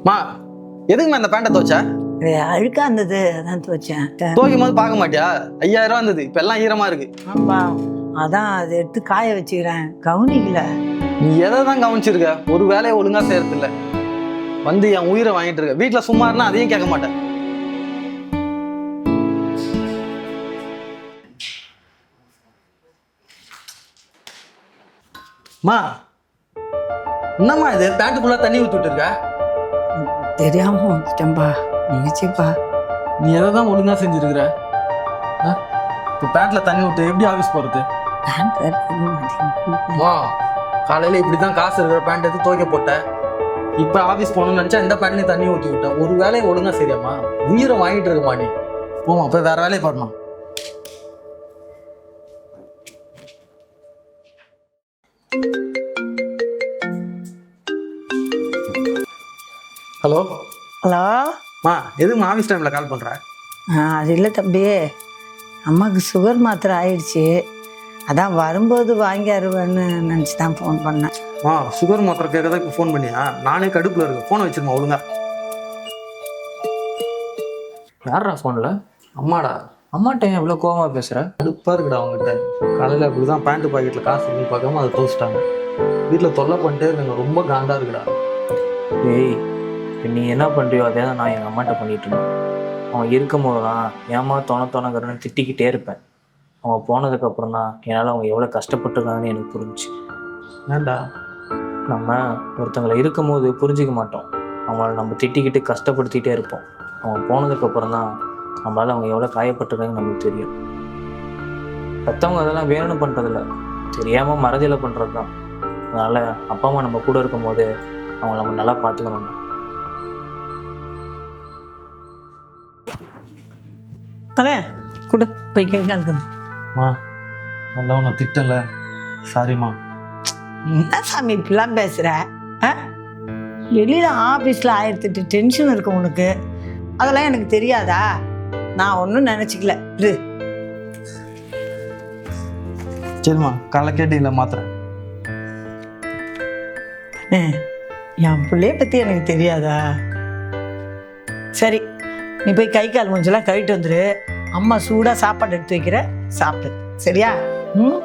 மா எதுக்குமா இந்த பேண்ட்டை துவைச்ச? அழுக்கா இருந்தது அதான் துவைச்சேன். துவைக்கும் போது பார்க்க மாட்டியா? 5000 ரூபா இருந்தது, இப்ப எல்லாம் ஈரமா இருக்கு. ஆமா, அதான் அதை எடுத்து காய வச்சுக்கிறேன், கவனிக்கல. நீ எதை தான் கவனிச்சிருக்க? ஒரு வேலையை ஒழுங்கா செய்யறது இல்ல. வந்து என் உயிரை வாங்கிட்டு இருக்க. வீட்டுல சும்மா இருந்தா அதையும் கேட்க மாட்டேன். மா என்னம்மா இது? பேண்ட் ஃபுல்லா தண்ணி ஊத்திட்டு இருக்க. தெரியாம வந்துட்டேன்பா, நினைச்சுப்பா. நீ எதை தான் ஒழுங்கா செஞ்சிருக்கிற? இப்போ பேண்ட்ல தண்ணி விட்டு எப்படி ஆஃபீஸ் போறது? மா காலையில இப்படிதான் காசு இருக்கிற பேண்ட் எடுத்து துவைக்க போட்டேன். இப்ப ஆஃபீஸ் போகணும்னு நினைச்சா இந்த பேண்ட்லயும் தண்ணி ஊற்றி விட்டேன். ஒரு வேலையை ஒழுங்கா சரியாம்மா? உயிரை வாங்கிட்டு இருக்குமா நீ? போமா, அப்ப வேற வேலையை பாருமா. Hello hello. மா எதுக்கு ஆஃபீஸ் டைமில் கால் பண்ணுற? அது இல்லை தம்பி, அம்மாவுக்கு சுகர் மாத்திரை ஆயிடுச்சு, அதான் வரும்போது வாங்கி அருவேன்னு நினச்சி தான் ஃபோன் பண்ணேன். சுகர் மாத்திரை கேட்க தான் இப்போ ஃபோன் பண்ணியா? நானே கடுப்பில் இருக்கேன். ஃபோனை வச்சிருமா ஒழுங்கா. யாரா ஃபோனில்? அம்மாடா. அம்மாட்ட ஏன் இவ்வளோ கோவமாக பேசுகிற? கடுப்பாக இருக்குடா அவங்ககிட்ட. காலையில் அப்படி தான் பேண்ட்டு பாக்கெட்டில் காசு இருக்குன்னு பார்க்காம அதை தோச்சிட்டாங்க. வீட்டில் தொல்லை பண்ணிட்டே இருக்காங்க, ரொம்ப காண்டாக இருக்குடா. ஏய், இப்போ நீ என்ன பண்ணுறியோ அதே தான் நான் எங்கள் அம்மாட்ட பண்ணிகிட்டு இருந்தேன். அவன் இருக்கும் போதெல்லாம் ஏமா தோணக்கறன்னு திட்டிக்கிட்டே இருப்பேன். அவங்க போனதுக்கப்புறம் தான் என்னால் அவங்க எவ்வளோ கஷ்டப்பட்டுருக்காங்கன்னு எனக்கு புரிஞ்சுச்சு. ஏன்டா? நம்ம ஒருத்தங்களை இருக்கும் போது புரிஞ்சிக்க மாட்டோம், அவங்கள நம்ம திட்டிக்கிட்டு கஷ்டப்படுத்திகிட்டே இருப்போம். அவங்க போனதுக்கப்புறம் தான் நம்மளால் அவங்க எவ்வளோ காயப்பட்டிருக்காங்கன்னு நம்மளுக்கு தெரியும். மற்றவங்க அதெல்லாம் வேணும்னு பண்ணுறதில்ல, தெரியாமல் மறதியில் பண்ணுறது தான். அதனால் அப்பா அம்மா நம்ம கூட இருக்கும்போது அவங்கள நம்ம நல்லா பார்த்துக்கணும். வரேன் கூட போய் கேட்க. மா நல்லா உன்னை திட்டல, சாரிம்மா. என்ன சாமி இப்படிலாம் பேசுகிற? வெளியில் ஆஃபீஸில் 1008 டென்ஷன் இருக்கு உனக்கு, அதெல்லாம் எனக்கு தெரியாதா? நான் ஒன்றும் நினச்சிக்கல. சரிம்மா, காலைல கேட்டீங்களா மாத்திரை? என் பிள்ளைய பற்றி எனக்கு தெரியாதா? சரி, நீ போய் கை கால் மூஞ்செல்லாம் கழிட்டு வந்துரு. அம்மா சூடாக சாப்பாடு எடுத்து வைக்கிற, சாப்பிடு. சரியா? ம்.